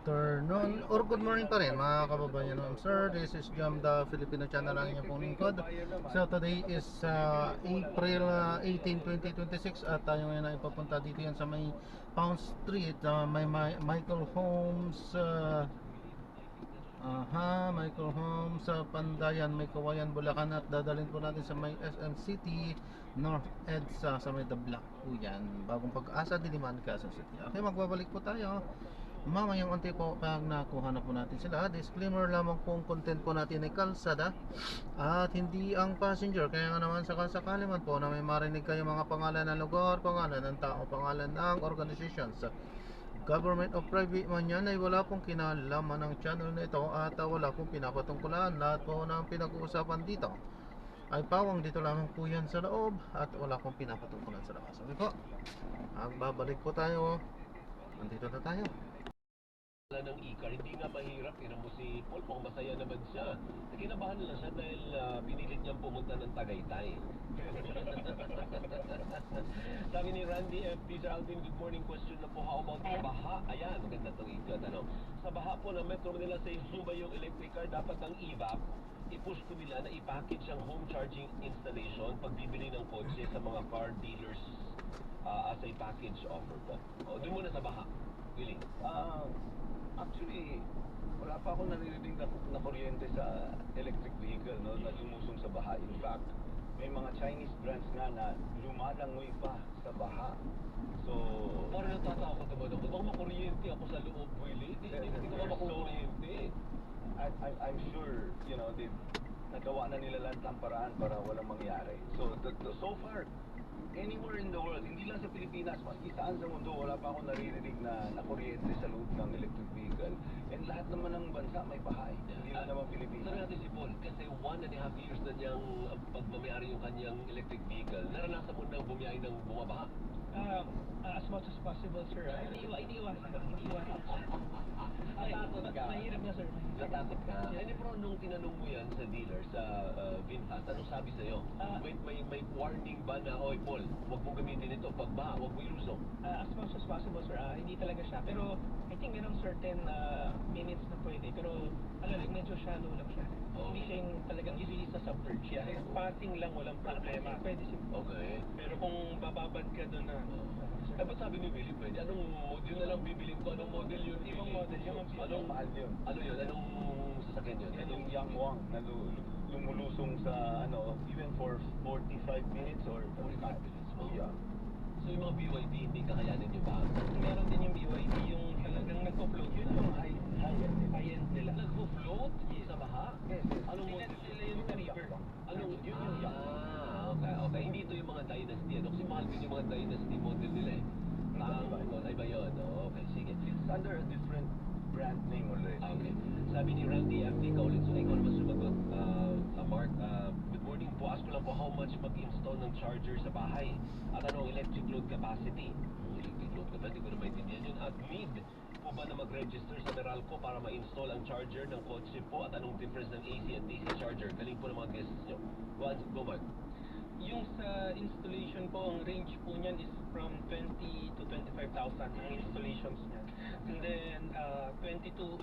afternoon or good morning pa rin mga kababayan. Sir, this is Jam the Filipino channel ang inyong pong lingkod. So today is April 18, 2026 at tayo ngayon ay papunta dito yan sa may Pound Street, may Michael Holmes Michael Holmes sa Pandayan, may Kawayan, Bulacan at dadalhin po natin sa may SM City North EDSA sa may The Block po yan, bagong pag-asa Diliman, Quezon City. Okay, magbabalik po tayo mamayang unti po pag nakuha na po natin sila. Disclaimer lamang po, ang content po natin ay kalsada at hindi ang passenger. Kaya nga naman sakali man po na may marinig kayo mga pangalan ng lugar, pangalan ng tao, pangalan ng organizations, government of private man yan, ay wala pong kinalaman ng channel na ito at wala pong pinapatungkulan. Lahat po ng pinag-uusapan dito ay pawang dito lamang po yan sa loob at wala pong pinapatungkulan sa labas. Okay po, magbabalik po tayo. Nandito na tayo ng Icar, hindi nga mahirap. Tinan mo si Paul, pang masaya naman siya. Kinabahan lang siya dahil pinilit niyang pumunta ng Tagaytay. Sabi ni Randy FP sa Alvin, good morning, question na po, how about sa baha? Ayan, maganda itong ikat. Sa baha po ng Metro Manila, sa ba yung electric car, dapat ang EVAP, i-push ko nila na i-package ang home charging installation pag bibili ng kotse sa mga car dealers as a package offer po. O, doon muna sa baha. Willing. Actually, wala pa akong naririnig na kuryente sa electric vehicle, no, na lumusong sa baha. In fact, may mga Chinese brands nga na lumalangoy pa sa baha. So, parang natatakot naman ako. Baka makuryente ako sa loob, Willie. Hindi ko makuryente. I'm sure, you know, nagawa na nila lang ang paraan para walang mangyari. So, so far, anywhere in the world, hindi lang sa Pilipinas, maski saan sa mundo, wala pa akong naririnig na kuryente sa loob ng electric vehicle. And lahat naman ng bansa may bahay, hindi lang naman Pilipinas. Sabi natin si Paul, kasi 1.5 years na niyang pagmamayari yung kanyang electric vehicle. Naranasan mo nang bumiyahe ng bumabaha? As much as possible, sir. Iniiwasan. Natakot ka? Mahirap na, sir. Natakot ka? Hindi, pero nung tinanong mo yan sa dealer, sa VinFast, anong sabi sa'yo? May warning ba na, oy Paul, huwag mong gamitin ito, pag baha, huwag mo ilusong? As much as possible, sir. Hindi talaga siya. Pero I think merong certain minutes na pwede. Pero medyo shallow lang siya. Hindi siya yung talagang easily sa submerge. Yeah, passing lang walang problema. Pwede siya. Okay. Pero kung bababad ka doon na, Eh, ba't sabi ni Willie, pwede? Anong model na lang bibilin ko? Anong model yun? ibang model, yung Anong mahal yun. Ano yun? Anong sasakyan yun? Yan yung Yangwang na lumulusong sa, even for 45 minutes or 45 minutes mo? Yeah. So yung mga BYD, hindi kakayanin yung baha? Meron din yung BYD, yung talagang nagpo-float. Yun yung high-end nila. Nagpo-float sa baha? Yes. Anong model? Sila yung sa river. Anong Yun yung okay. Hindi ito yung mga Dynasty. Kasi mahal din yung mga Dynasty model nila eh. Iba yun. Okay, sige. It's under a different brand name already. Okay. Sabi ni Randy FD, kaulit so ikaw naman sumagot. Mark, good morning po. Ask ko lang po how much mag-install ng charger sa bahay at anong electric load capacity. Electric load capacity, hindi ko na maintindihan yun. At need po ba na mag-register sa Meralco para ma-install ang charger ng kotse po at anong difference ng AC at DC charger? Galing po ng mga guests nyo. Go Mark. Yung sa installation po, ang range po niyan is from 20 to 25,000 ang installations niyan. And then 32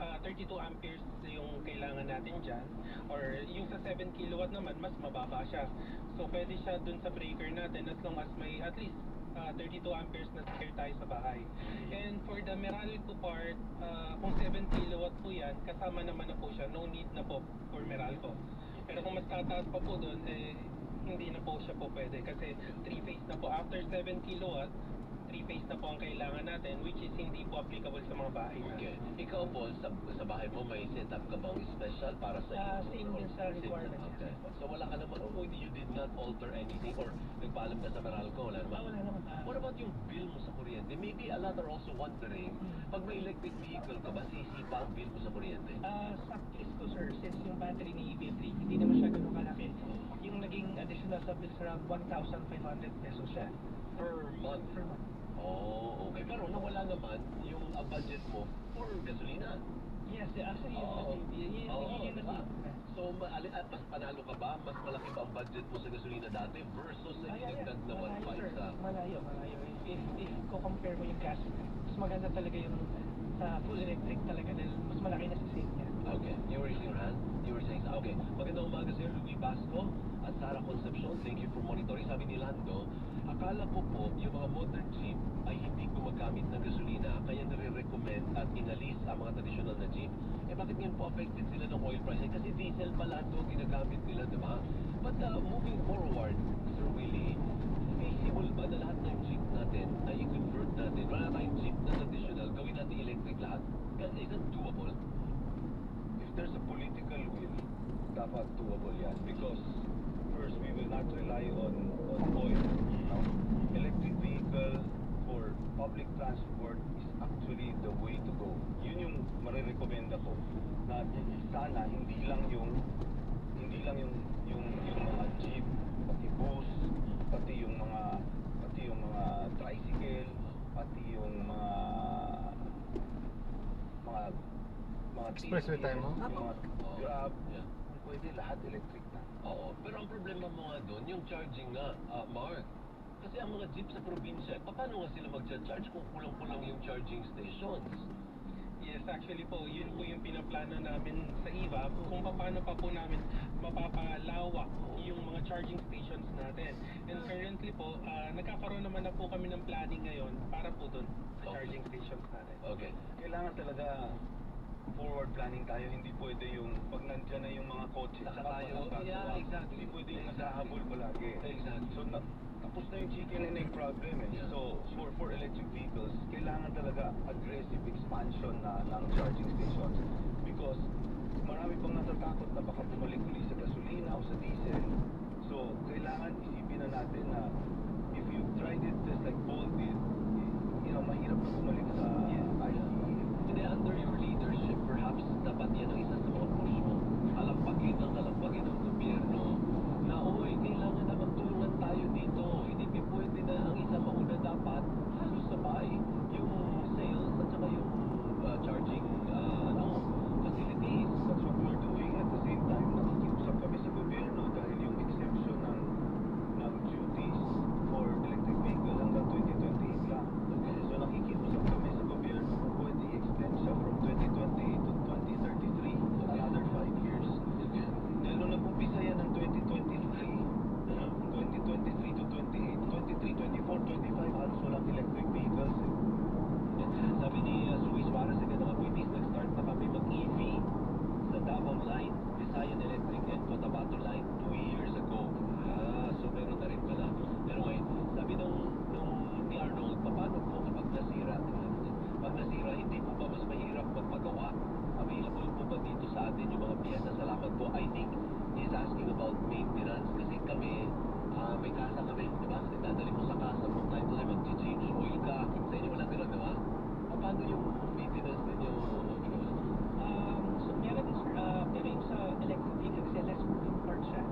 amperes yung kailangan natin dyan. Or yung sa 7 kilowatt naman, mas mababa siya. So pwede siya dun sa breaker natin as long as may at least 32 amperes na spare tayo sa bahay. And for the Meralco part, kung 7 kilowatt po yan, kasama naman na po siya. No need na po for Meralco. Pero kung mas tataas pa po dun, hindi na po siya po pwede kasi 3-phase na po. After 7 kilowatt, 3-phase na po ang kailangan natin, which is hindi po applicable sa mga bahay. Okay. Ikaw po, sa bahay mo may setup ka bang special para sa iyo? Same din sa requirement. Okay. So wala ka naman, you did not alter anything or nagpaalam ka sa Meralco, wala naman? Wala naman. What about yung bill mo sa kuryente? Maybe a lot are also wondering, pag may electric vehicle ka ba, sisipa ang bill mo sa kuryente? Sa case ko, sir, since yung battery ni EV3, hindi naman siya ganun kalaki. Yung naging additional sa bill around 1,500 pesos siya. Per month? Per month. Oh, okay. Pero nawala naman yung budget mo for gasolina. Yes, actually, yun yung diba? So, mas panalo ka ba? Mas malaki ba ang budget mo sa gasolina dati versus sa dinagdag na 1.5 sa... Malayo. If ko-compare mo yung gas, mas maganda talaga yung full electric electric talaga dahil mas malaki na sa sale niya. Okay, you were raising your hand? You were saying, okay. Magandang umaga, Sir Louis Basco at Sarah Concepcion. Thank you for monitoring. Sabi ni Lando, akala ko po yung mga modern jeep ay hindi gumagamit ng gasolina kaya nare-recommend at inalis ang mga traditional na jeep. Eh bakit ngayon po affected sila ng oil price? Eh, kasi diesel pala ito ginagamit nila, di ba? But moving forward, Sir Willie, feasible ba na lahat ng jeep natin ay i-convert natin? Wala tayong jeep na traditional, gawin natin electric lahat? Is that doable? If there's a political will, dapat doable yan. Because first, we will not rely on oil. No? Electric vehicle for public transport is actually the way to go. Yun yung marirekomenda ko na sana hindi lang yung mga jeep, pati bus, pati yung mga tricycle, pati yung mga Expressway tayo mo? yung mga Grab, Yeah. pwede lahat electric na. Oo, pero ang problema mo nga doon, yung charging nga, Mark. Kasi ang mga jeep sa probinsya, paano nga sila mag-charge kung kulang-kulang yung charging stations? Yes, actually po, yun po yung pinaplano namin sa EVA kung paano pa po namin mapapalawak yung mga charging stations natin. And currently po, nagkakaroon naman na po kami ng planning ngayon para po dun sa charging stations natin. Okay. Kailangan talaga forward planning tayo, hindi pwede yung pag nandyan na yung mga kotse Saka saka tayo, walang gagawa. yeah, exactly. Hindi pwede yung Exactly. naghahabol palagi. Exactly. So tapos na yung chicken and egg problem eh. Yeah. So for electric vehicles, kailangan talaga aggressive expansion ng charging stations because marami pang natatakot na baka bumalik uli sa gasolina o sa diesel. So kailangan isipin na natin na if you tried it just like Bolt did, mahirap na bumalik sa ICE. Hindi, under your leadership, perhaps dapat yan ang isa sa mga push mo. Kalampagin ng gobyerno na, oy, kailangan na magtulungan tayo dito. Hindi pwede na ang isa mauna dapat halos sabay yung sales at saka yung charging facilities. That's what we're doing. At the same time, nakikiusap kami sa gobyerno dahil yung exemption ng duties for electric vehicle hanggang 2028 lang. So nakikiusap kami sa gobyerno kung pwede i-extend siya from 2020 to 2033, another 5 years. Dahil nung nag-umpisa yan ng 2023 to 28, 23, 24, 25, halos walang electric vehicles eh. Sabi ni Luis Suarez, sa mga British, nag-start na kami mag-EV sa Davao Line, Visayan Electric and Cotabato Line 2 years ago. So meron na rin pala. Pero ngayon, sabi nung ni Arnold, paano po kapag nasira? Pag nasira, hindi po ba mas mahirap magpagawa? Available po ba dito sa atin yung mga piyesa? Salamat po. I think he's asking about maintenance kasi kami, may kasa kami, di ba? Dadali mo sa kasa mo, time to time mag-change oil ka. Sa inyo walang gano'n, di ba? Paano yung maintenance ninyo? So meron din sir, pero yung sa electric vehicle kasi less moving parts siya.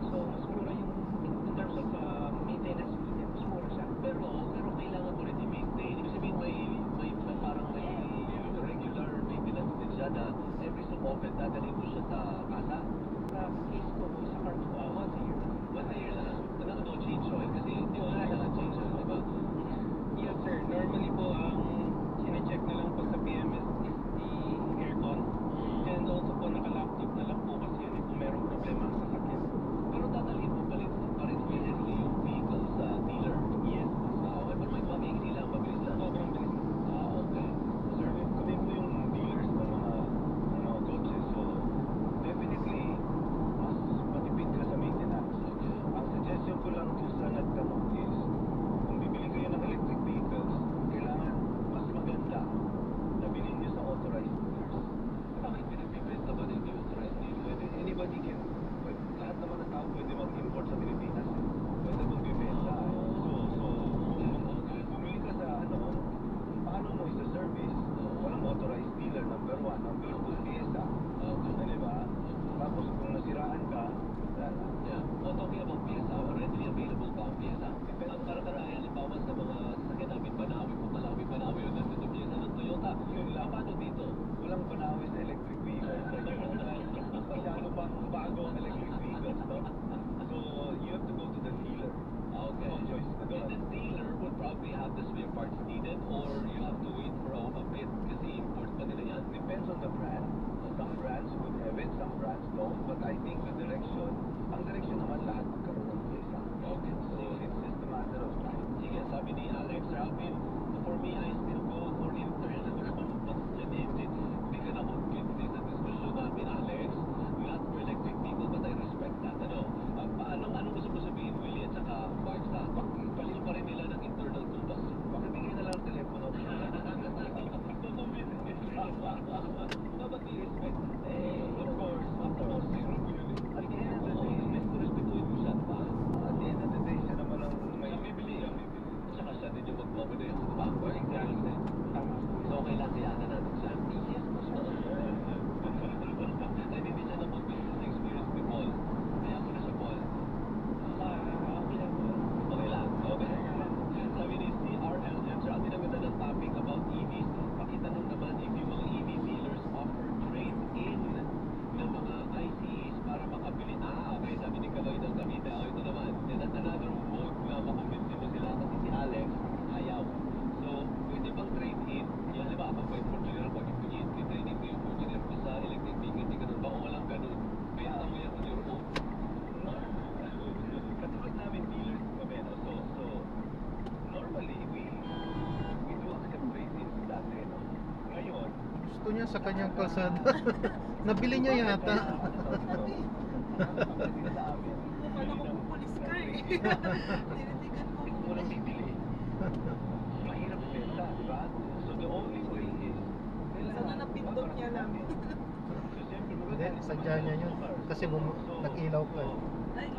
So mas mura yung in terms of maintenance, mas mura siya. Pero kailangan mo rin i-maintain. Ibig sabihin may parang may regular maintenance din siya na every so often dadali mo siya sa kasa. Sa case ko, sa car ko, once a year. Once a year lang. No change oil kasi di mo kailangan change oil, di ba? Yes sir, normally po ang sine-check na lang po sa PMS is the aircon. And also po naka-laptop na lang po kasi yun kung merong problema sa sakyan. Pero dadalhin mo pa rin physically yung vehicle sa dealer. Yes. Okay, pero may mabilis lang, mabilis lang. Sobrang bilis. Okay. Sir, kami po yung dealers ng mga coaches. So, definitely, mas matipid ka sa maintenance. Okay. Ang suggestion ko lang kung sa nagtanong is, kung bibili kayo ng electric vehicles, kailangan mas maganda na bilhin nyo sa authorized dealers. Bakit pinipibenta ba din yung authorized dealer? Anybody can, lahat naman ng tao pwede mag-import sa Pilipinas. Pwede mong bibenta. So, kung bumili ka sa paano mo isa service, walang authorized dealer, number 1. Number 2, pyesa. Di ba? Tapos kung nasiraan ka, wala na. Yeah. Well, talking about PSA, readily available ba ang PSA? Ang karamihan, halimbawa sa mga sasakyan namin, Banawi, o nandito yung PSA ng Toyota. Yun lang. Paano dito? Walang panawi sa electric vehicles. Masyado pang bago ang electric vehicles, no? So, you have to go to the dealer. Okay. No choice. And the dealer would probably have the spare parts needed or you have to wait for a bit kasi import pa nila yan. and some brands don't, but I think the direction, ang direction naman lahat magkaroon ng isa. Okay. So it's just a matter of time. Sige, sabi ni Alex Alvin, for me, I still go for internal combustion engine. Hindi ka na convinced sa diskusyon namin, Alex. Not for electric vehicle, but I respect that. Anong gusto mo sabihin, Willie, at saka Barca? Gusto pa rin nila ng internal combustion. Pakibigay na lang ang telepono. Dapat i-respect. Of course, zero po yun. At the end of the day, Respetuhin mo siya, diba? at the end of the day, siya naman ang may Siya bibili. Tsaka siya din yung magmamadali. Diba? Exactly. So, kailangan natin siya. Yes, mas and hindi siya na-convince sa experience ni Paul. Kaya mo na siya, Paul. Okay lang. Okay. Sabi ni CRL, siya ang tinaganda ng topic about EVs. Pakitanong naman if yung mga EV dealers offer trade-in ng mga ICEs para makabili. Okay. Sabi ni Kaloy ng Cavite. Ito naman. That's another mode na makumbinsin mo sila. Kasi si Alex, ayaw. So, pwede bang trade-in? Yan, di ba? Pag may Fortuner, pag i-trade-in ko yung Fortuner ko sa electric vehicle, hindi ganun ba? O walang ganun? Benta mo yan on your own. katulad namin dealers kami, no? So normally we do accept trade-ins dati, no? Ngayon, Gusto niya sa kanyang kalsada. Nabili niya yata. pagdating sa amin, Paano ko pupulis ka eh? Tinitigan ko. ito mo lang bibili. Mahirap benta, di ba? So the only way is Sana napindot niya lang. So siyempre Hindi, sadya niya yun. Kasi nag-ilaw pa eh. Ay,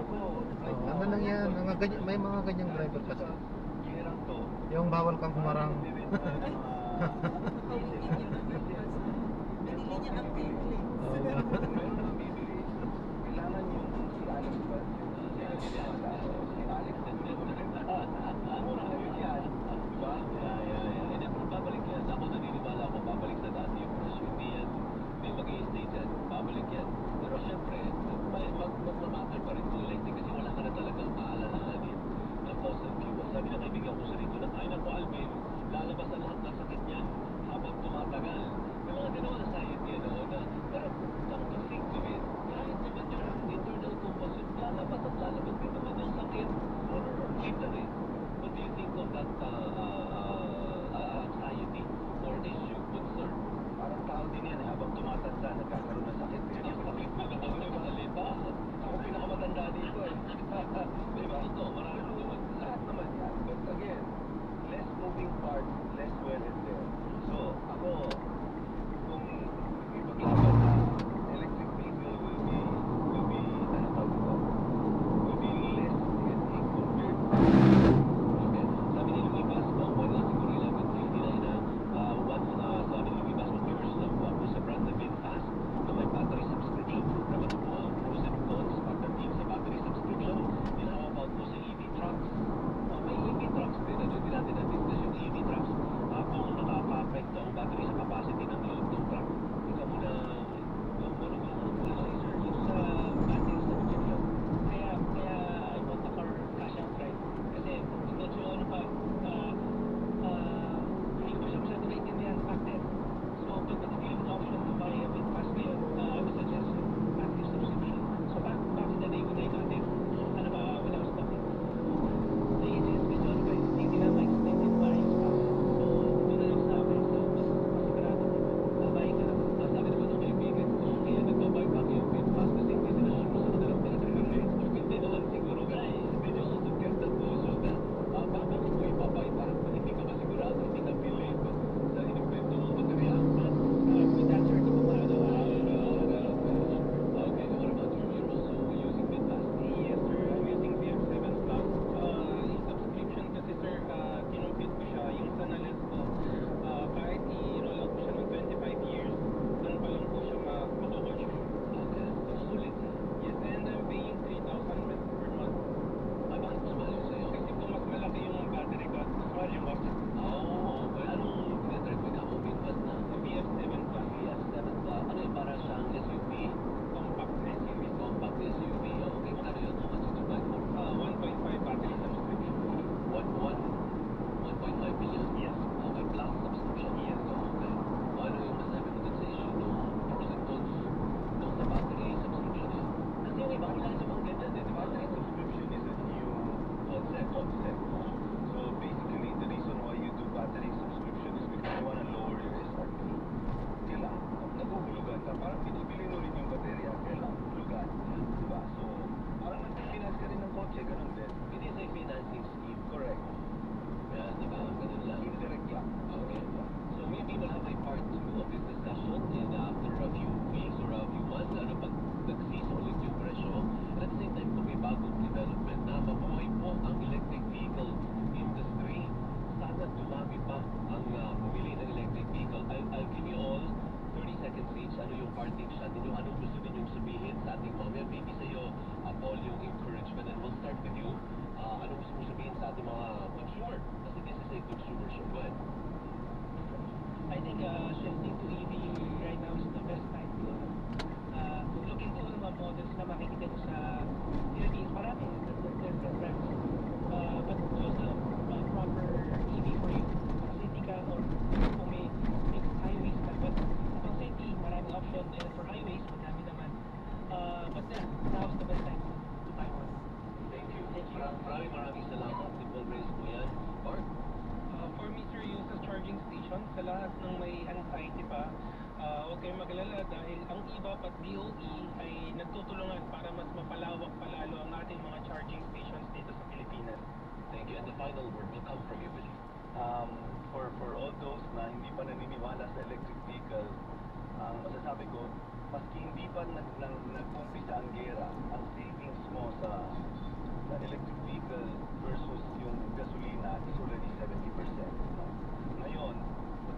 Ano lang yan, may mga ganyang driver kasi. Hirang to. Yung bawal kang humarang. nakawin niya na binili niya ang title. Meron na bibili. Kailangan yung si Alex ba? Si Alex na mura na yun yan. Diba? Hindi, pero babalik yan. Ako naniniwala ako, babalik sa dati yung presyo. Hindi mag-i-stay dyan. Babalik yan. Pero syempre, magmamatter pa rin to electric kasi wala ka na talagang aalalahanin ng fossil fuel. Sabi na kaibigan ko sa rito na, ay naku Alvin, lalabas na lahat ng sakit niyan habang tumatagal. kayong maglala dahil ang IVAP at DOE ay nagtutulungan para mas mapalawak palalo ang ating mga charging stations dito sa Pilipinas. Thank you. And the final word will come from you, Willie. For all those na hindi pa naniniwala sa electric vehicle, ang masasabi ko, maski hindi pa nag-umpisa ang gera, ang savings mo sa electric vehicle versus yung gasolina is already 70%. No? Ngayon,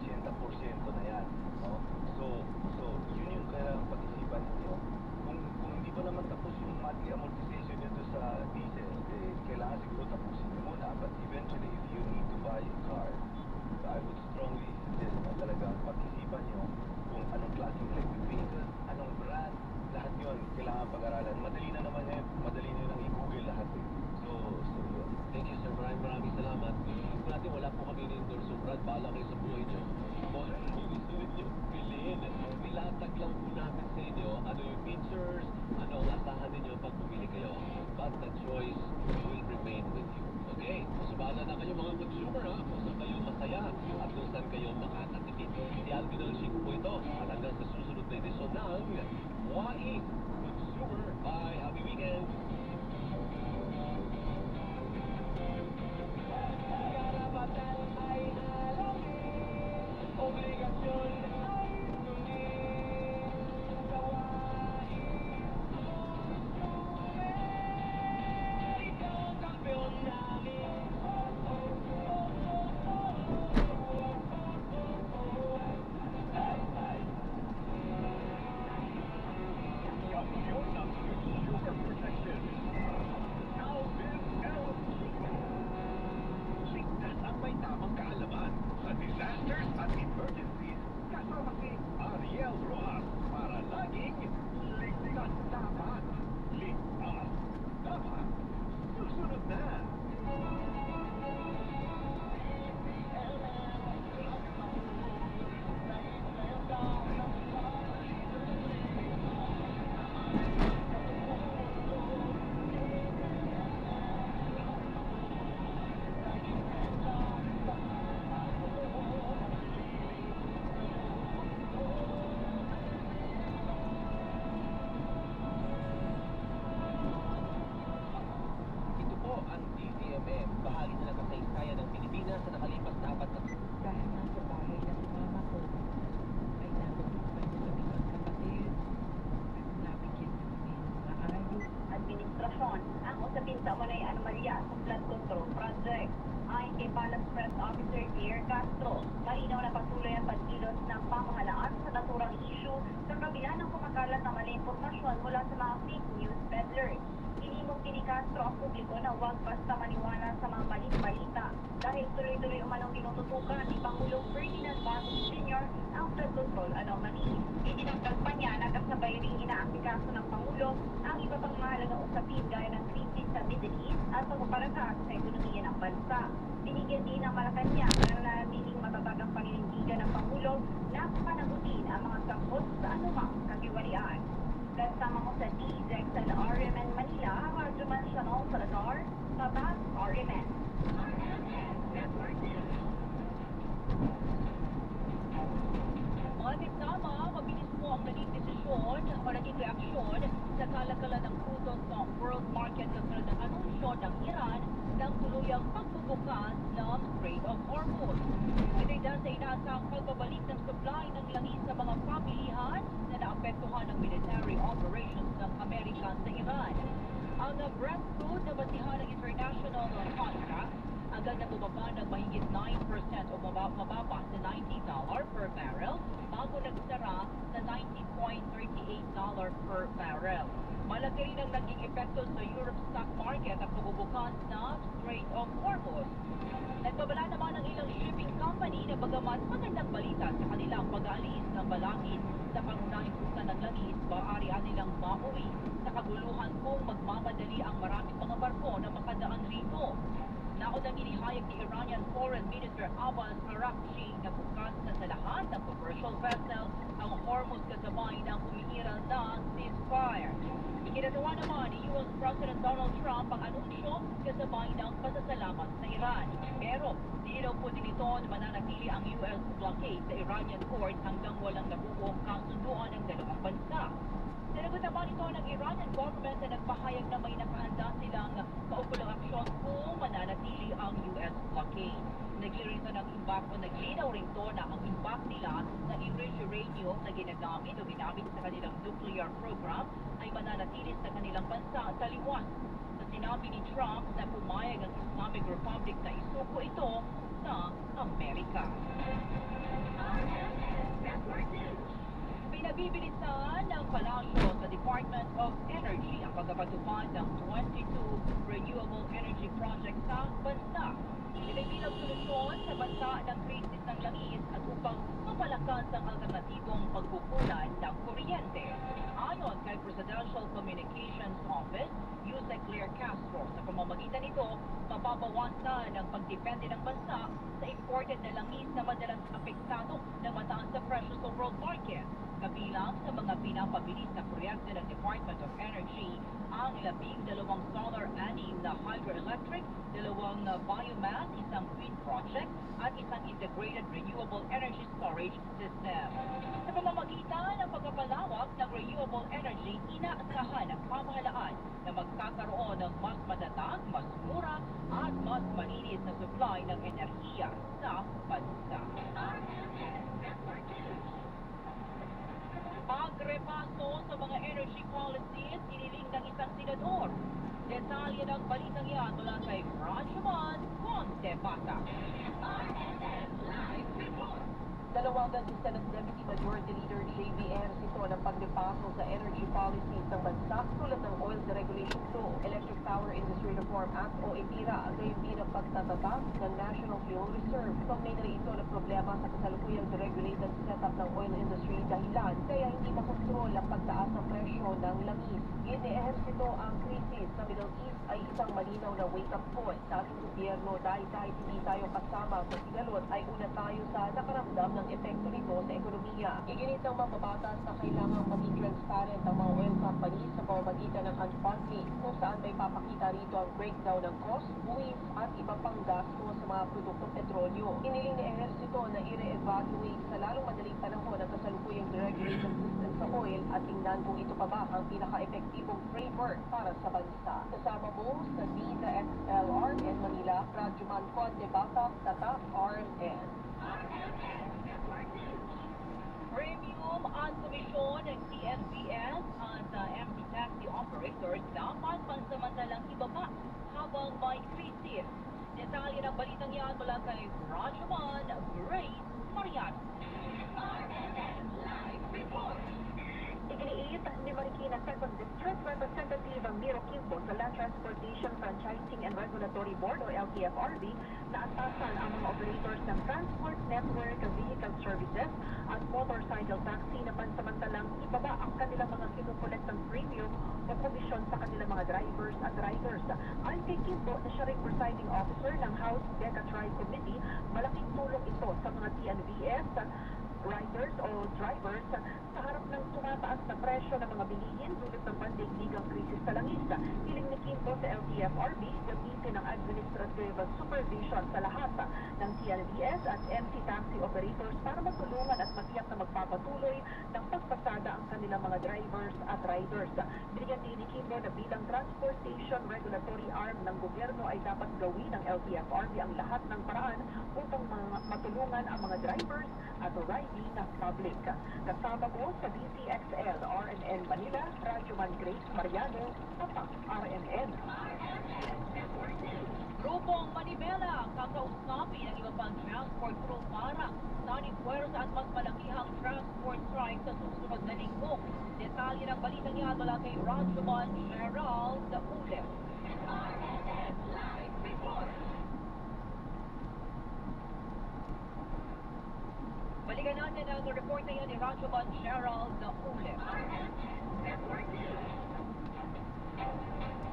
80% na yan. No? So yun yung kailangang pag-isipan ninyo. Kung hindi pa naman tapos yung monthly amortization nito sa diesel, kailangan siguro tapusin nyo muna. But eventually, if you need to buy a car, I would strongly suggest na talagang pag-isipan nyo kung anong klaseng electric vehicle, anong brand, lahat yun kailangan pag-aralan. Madali na naman yun, madali nyo nang i-google lahat eh. So yun. Thank you, sir. Maraming salamat. Kung natin wala po kami ni-endorse, Brad, bahala kayo sa buhay nyo. Kung ano yung gusto ninyo bilhin, nilatag lang po namin sa inyo ano yung features, ano ang asahan ninyo pag bumili kayo. But the choice will remain with you. Okay? So, bahala na kayo mga consumer, ha? Kung saan kayo masaya at kung saan kayo makakatipid. Si Alvin Alsing po ito at hanggang sa susunod na edisyon ng YE Consumer. Bye! Happy weekend! Karapatan ay alamin, obligasyon ay sundin, gawain ikaw ang kampiyon namin. Kampiyon ng consumer protection. Alvin Alsing. Ligtas ang may tamang kaalaman sa disasters at emergencies. Kasama si Ariel Rojas para laging ligtas dapat. Ligtas dapat. Susunod na. Ito po ang DZMM, bahagi na ng kasaysayan ng Pilipinas sa nakalipas na 4 na Dahil nasa bahay na si mama ko, ay natutupad niya kami magkapatid at nabigyan niya kami ng maayos. Administrasyon ang usapin sa umunay anomalya sa flood control project. Ayon kay Palace Press Officer Pierre Castro, malinaw na patuloy ang pagkilos ng pamahalaan sa naturang issue sa kabila ng kumakalat na maling impormasyon mula sa mga fake news peddlers. Hinimok ni Castro ang publiko na huwag basta maniwala sa mga maling balita dahil tuloy-tuloy umanong tinututukan ni Pangulong Ferdinand Marcos Jr. ang flood control anomaly. Itinanggal pa niya na kasabay ring inaasikaso ng Pangulo ang iba pang mahalagang usapin gaya ng krisis sa Middle East at pagpapalakas sa ekonomiya ng bansa. Binigyan din ng Malacanang na nanatiling matatag ang paninindigan ng Pangulo na panagutin ang mga sangkot sa anumang katiwalian. Kasama ko sa DZXL RMN Manila, Radyoman Shanol Salazar, Tatas RMN. Ngunit tama, mabilis po ang naging desisyon o naging reaksyon sa kalakalan ng crudo sa world market kasunod ng anunsyo ng Iran ng tuluyang pagbubukas ng Strait of Hormuz. Ito'y dahil sa inaasahang pagbabalik ng supply ng langis sa mga pamilihan na naapektuhan ng military operations ng Amerika sa Iran. Ang Brent crude na basihan ng international contract agad na bumaba ng mahigit 9% o mababa sa $90 per barrel bago nagsara sa $90.38 per barrel. Malaki rin ang naging epekto sa Europe stock market ang pagbubukas ng Strait of Hormuz. Nagbabala naman ng ilang shipping company na bagamat magandang balita sa kanilang pag-aalis ng balangin sa pangunahing ruta ng langis, maaarihan nilang mauwi sa kaguluhan kung magmamadali ang maraming mga barko na makadaan rito. Naunang inihayag ni Iranian Foreign Minister Abbas Araghchi na bukas na sa lahat ng commercial vessel ang Hormuz kasabay ng humihiral ng ceasefire. Ikinatawa naman ni US President Donald Trump ang anunsyo kasabay ng pasasalamat sa Iran. Pero di daw po din ito na mananatili ang US blockade sa Iranian court hanggang walang nabubuong kasunduan ng dalawang bansa. Sinagot naman ito ng Iranian government na nagpahayag na may nakahanda silang kaukulang aksyon kung mananatili ang US blockade. Naglinaw ng imbak o naglinaw rin to na ang imbak nila na enriched uranium na ginagamit o ginamit sa kanilang nuclear program ay mananatili sa kanilang bansa sa liwas. Sa sinabi ni Trump na pumayag ang Islamic Republic na isuko ito sa Amerika. Pinabibilisan ng palasyo sa Department of Energy ang pagpapatupad ng 22 renewable energy projects sa bansa. Ito bilang solusyon sa bansa ng krisis ng langis at upang mapalakas ang alternatibong pagkukunan ng kuryente. Ayon kay Presidential Communications Office, Yusek Claire Castro, sa pamamagitan nito, mapabawasan ang pagdepende ng bansa sa imported na langis na madalas apektado ng mataas na presyo sa world market. Kabilang sa mga pinapabilis na proyekto ng Department of Energy ang 12 solar, 6 na hydroelectric, 2 biomass, 1 wind project, at 1 integrated renewable energy storage system. Sa pamamagitan ng pagpapalawak ng renewable energy, inaasahan ng pamahalaan na magkakaroon ng mas matatag, mas mura, at mas malinis na supply ng enerhiya sa bansa. Pagrepaso sa mga energy policies, iniling ng isang senador. Detalye ng balitang yan mula kay Rajaman Contepata. Nalawagan si Senate Deputy Majority Leader J.B. Ejercito ng pagrepaso sa energy policies ng bansa tulad ng Oil Deregulation Law, Electric Power Industry Reform Act o EPIRA, gayon din ang pagtatatag ng National Fuel Reserve. Kaugnay na ito ng problema sa kasalukuyang deregulated setup ng oil industry dahilan kaya hindi makontrol ang pagtaas ng presyo ng langis. Gini Ejercito, ang krisis sa Middle East ay isang malinaw na wake-up call sa ating gobyerno dahil kahit hindi tayo kasama sa sigalot ay una tayo sa nakaramdam ng epekto nito sa ekonomiya. Iginit ng mambabatas na kailangang maging transparent ang mga oil companies sa pamamagitan ng unbundling kung saan may papakita rito ang breakdown ng cost, buwis at iba pang gasto sa mga produktong petrolyo. Iniling ni Ejercito na i-re-evaluate sa lalong madaling panahon ang kasalukuyang deregulated system sa oil at tingnan kung ito pa ba ang pinaka-epektibong framework para sa bansa. Kasama mo sa DZXLRN Manila, Rajuman Contepata, Tatak RNN. Premium at komisyon ng TNVS at MT Taxi operators dapat pansamantalang ibaba habang may krisis. Detalye ng balitang yan mula kay Rajaman Grace Mariano. Iginiit ni Marikina 2nd District Representative Miro Quimbo sa Land Transportation Franchising and Regulatory Board o LTFRB na atasan ang mga operators ng Transport Network Vehicle Services at Motorcycle Taxi na pansamantalang ibaba ang kanilang mga kinukolektang premium o komisyon sa kanilang mga drivers at riders. Ayon kay Quimbo na siya rin presiding officer ng House DECA-TRI Committee, malaking tulong ito sa mga TNVS riders o drivers sa harap ng tumataas na presyo ng mga bilihin dulot ng pandaigdigang krisis sa langis. Hiling ni Quimbo sa LTFRB gamitin ang administrative supervision sa lahat ng TNVS at MC taxi operators para matulungan at matiyak na magpapatuloy ng pagpasada ang kanilang mga drivers at riders. Binigyan din ni Quimbo na bilang transportation regulatory arm ng gobyerno ay dapat gawin ng LTFRB ang lahat ng paraan upang matulungan ang mga drivers at riders ng public. Kasama mo sa DZXL RNN Manila, Rajuman Grace Mariano, Tatak RNN. Grupong Manibela, kakausapin ang iba pang transport crew para sa puwersa at mas malakihang transport strike sa susunod na linggo. Detalye ng balitang yan mula kay Rajuman Gerald Ulep. Balikan natin ang report na yan ni Rajuman Gerald Ulep.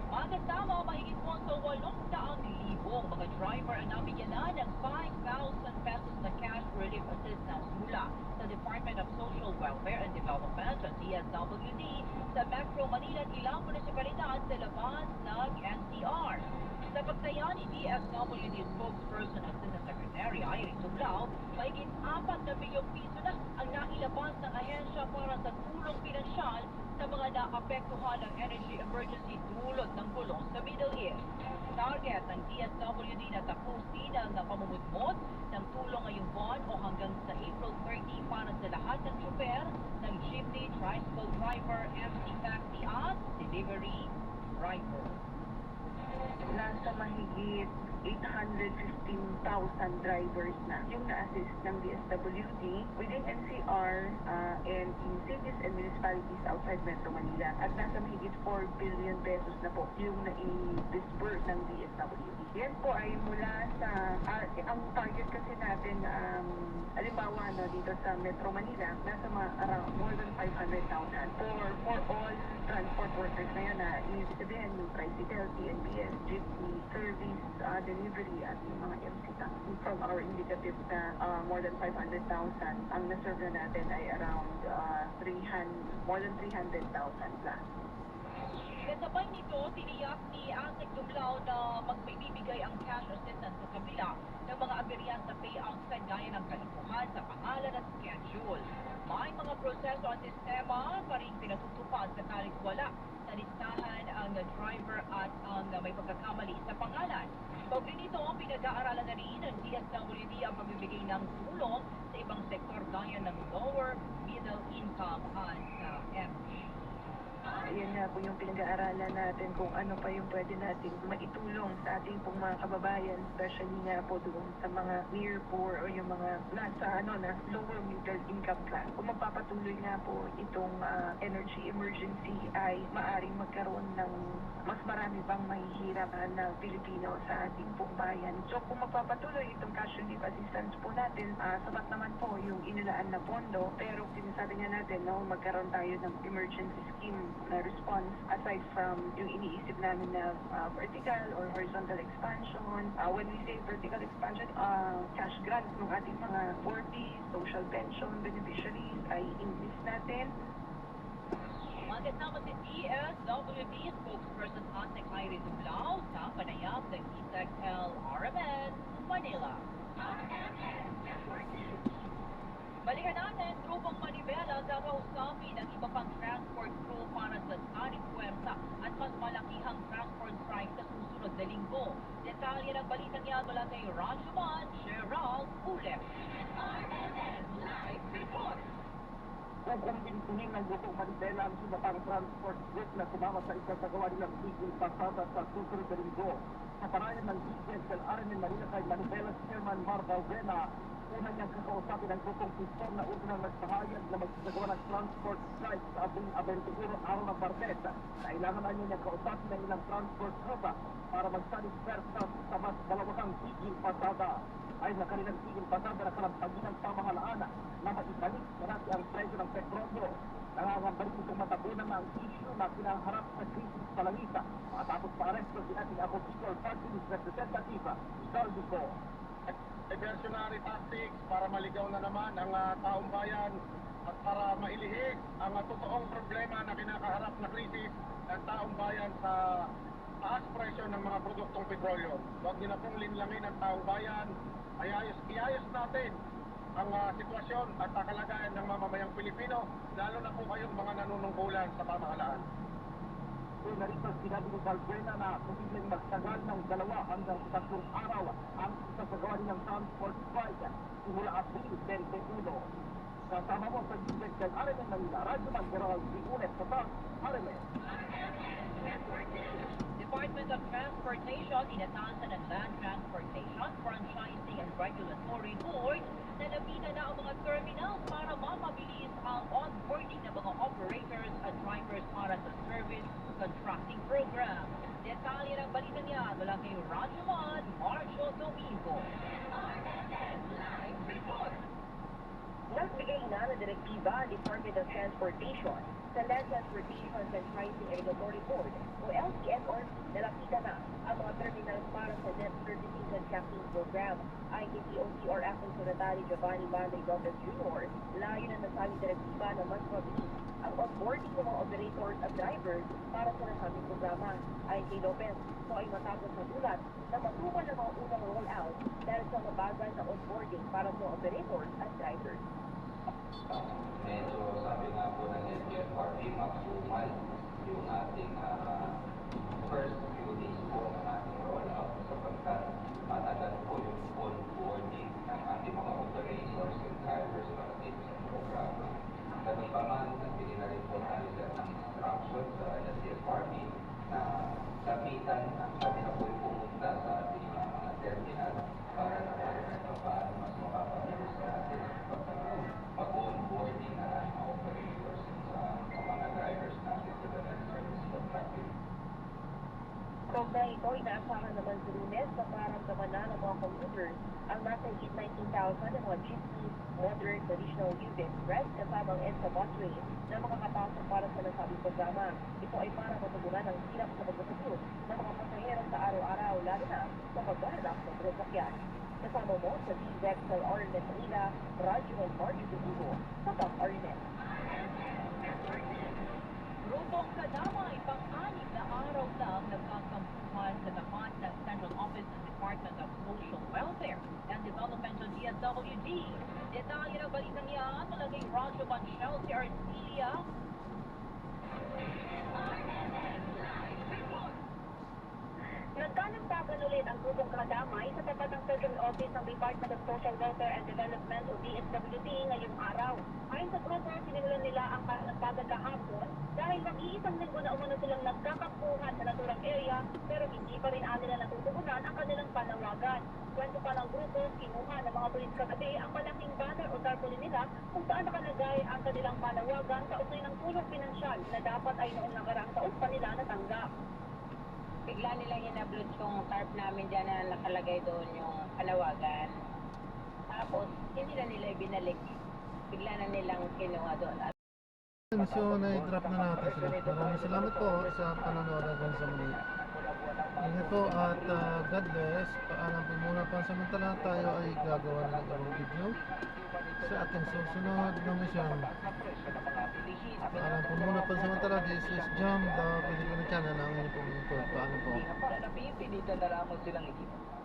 Magkasama mahigit po sa 800,000 mga driver ang nabigyan na ng 5,000 pesos na cash relief assistance mula sa Department of Social Welfare and Development o DSWD sa Metro Manila at ilang munisipalidad sa labas ng NCR. Sa pagtaya ni DSWD spokesperson Assistant Secretary Irene Tublao, mahigit 4 na bilyong piso na ang nailabas ng ahensya para sa tulong pinansyal sa mga naapektuhan ng energy emergency dulot ng gulong sa Middle East. Target ng DSWD na tapusin ang pamumudmod ng tulong ngayong buwan o hanggang sa April 30 para sa lahat ng super ng jeepney, tricycle driver, MC taxi at delivery driver. Nasa mahigit 815,000 drivers na yung na-assist ng DSWD within NCR and in cities and municipalities outside Metro Manila. At nasa mahigit 4 billion pesos na po yung na-disburse ng DSWD. Yan po ay mula sa, ang target kasi natin, halimbawa dito sa Metro Manila, nasa around more than 500,000 for all transport workers na yan na ibig sabihin yung tricycle, TNBS, jeepney, service, delivery at yung mga MC taxi. From our indicative na more than 500,000, ang na-serve na natin ay around more than 300,000 plus. Kasabay nito, tiniyak ni Asek Tublao na magbibigay ang cash assistance sa kabila ng mga aberya sa payout sa gaya ng kalipuhan sa pangalan at schedule. May mga proseso at sistema pa rin pinatutupad sakalit wala sa listahan ang driver at ang may pagkakamali sa pangalan. Kaugnay nito, pinag-aaralan na rin ng DSWD ang pagbibigay ng tulong sa ibang sektor gaya ng lower middle income at MG. Yan nga po yung pinag-aaralan natin kung ano pa yung pwede natin maitulong sa ating pong mga kababayan, especially nga po doon sa mga near poor o yung mga nasa lower middle income class. Kung magpapatuloy nga po itong energy emergency ay maaring magkaroon ng mas marami pang mahihirapan na Pilipino sa ating pong bayan. So kung magpapatuloy itong cash relief assistance po natin, sapat naman po yung inilaan na pondo, pero sinasabi nga natin magkaroon tayo ng emergency scheme na response aside from yung iniisip namin na vertical or horizontal expansion. When we say vertical expansion, cash grants ng ating mga 40 social pension beneficiaries ay increase natin. Kasama si DSWD spokesperson Asek Irene Tublao sa panayam ng Isag LRMN, Manila. Balikan natin, Grupong Manibela kakausapin ang iba pang transport crew para sa Tarik Puerta at mas malakihang transport strike sa susunod na linggo. Detalye ng balitang yan mula kay Rajuman Gerald Ulep. Live report. Kukumbinsihin ng Grupong Manibela ang iba pang transport group na sumama sa isasagawa nilang tigil pasada sa susunod na linggo. Sa parayan ng DSLRMN Manila kay Manibela Chairman Mar Baugena, una niyang kakausapin ang grupong Piston na unang nagpahayag na magsasagawa ng transport strike sa abing 21 araw ng Martes. Kailangan na niya kausapin ng ilang transport grupa para magsanispersa sa mas malawakang tigil pasada. Ay na kanilang tigil pasada na kalampagin ng pamahalaan na maibalik na natin ang presyo ng petrolyo. Nangangambalik itong matabunan na ang issue na kinaharap sa krisis sa langita matapos pa-aresto si ating ako Bicol Party List Representative Saldico. Diversionary tactics para maligaw na naman ang taong bayan at para mailihis ang totoong problema na kinakaharap na krisis ng taong bayan sa taas presyo ng mga produktong petrolyo. Huwag nila pong linlangin ang taong bayan, iayos natin ang sitwasyon at kalagayan ng mamamayang Pilipino, lalo na po kayong mga nanunungkulan sa pamahalaan. Narito sinabi ni Balbuena na posibleng magtagal ng 2 hanggang 3 araw ang isasagawa ng transport strike simula Abril 21. Kasama mo sa DSL RMN Manila, Radyo Mangerol, Unet sa Taas, RMN. Department of Transportation inatasan ng Land Transportation, Franchising and Regulatory Board na nabida na ang mga terminals para mapabilis ang onboarding ng mga operators at drivers para sa service contracting program. Detalye ng balita niya mula kay Rajuman Marjo Domingo. Nagbigay na na direktiba ang Department of Transportation sa Land Transportation and Pricing Regulatory Board o LTFRB na lapitan na ang mga terminal para sa Net Certification Capping Program. Ayon kay DOT or Acting Secretary Giovanni Banday Lopez Jr., layo na nasabing direktiba na mas mabilis ang onboarding ng mga operators at drivers para sa nasabing programa. Ayon kay Lopez, ito ay matapos ng ulat na matuwa ng mga unang rollout dahil sa mabagal na onboarding para sa operators at drivers. Medyo sabi nga po ng LTFRB, makasumal yung ating first few days po ng ating rollout sapagkat matagal po yung onboarding ng ating mga operators and drivers para dito sa programa. Ganun pa man, nagbili na rin po tayo ng instruction sa LTFRB na lapitan ang kami na po yung pumunta sa ating mga terminal para na paano mas makapabilis natin mag-onboarding na mga operators sa mga drivers natin sa the Land Service Contracting. Kaugnay ito, inaasahan naman sa Lunes na maramdaman na ng mga commuters ang nasa higit 19,000 ng mga jeepneys, modern, traditional youth express kasama ang EDSA busway na makakapasok para sa nasabing programa. Ito ay para matugunan ang hirap sa pagkakasyon ng mga pasahero sa araw-araw, lalo na sa pagbaharap ng sasakyan. Kasama mo sa DZXL Arnet Manila, Radyo ng Marjo Tutugo, sa Top Arnet. Grupong Kadamay, pang-anim na araw lang nagkakampuhan sa tapat ng Central Office ng Department of Social Welfare and Development of DSWD. Detalye ng balitang yan mula kay Radyo Banshel si Arcelia. Nagkanagtagan ulit ang grupong Kadamay sa tapat ng Central Office ng Department of Social Welfare and Development o DSWD ngayong araw. Ayon sa grupo, sinimulan nila ang kanagtagan kahapon dahil mag-iisang linggo na umano silang nagkakampuhan sa naturang area pero hindi pa rin nila natutugunan ang kanilang panawagan. Kwento pa ng grupo, kinuha ng mga pulis kagabi ang malaking banner o tarpaulin nila kung saan nakalagay ang kanilang panawagan sa usoy ng tulong pinansyal na dapat ay noong nakaraang taon pa nila natanggap. Bigla nilang inablot yung tarp namin dyan na nakalagay doon yung panawagan. Tapos, hindi na nila ibinalik. Bigla na nilang kinuha doon. So, na-drop na natin sila. Maraming salamat po sa panonood hanggang sa muli. Ingat po at God bless. Paalam po muna pansamantala tayo ay gagawa ng ibang video sa ating susunod na mission. Paalam po muna pansamantala. This is Jam, the Filipino channel ng inyong pumingkod. Paalam po. Napipilitan na lamang silang ikipan.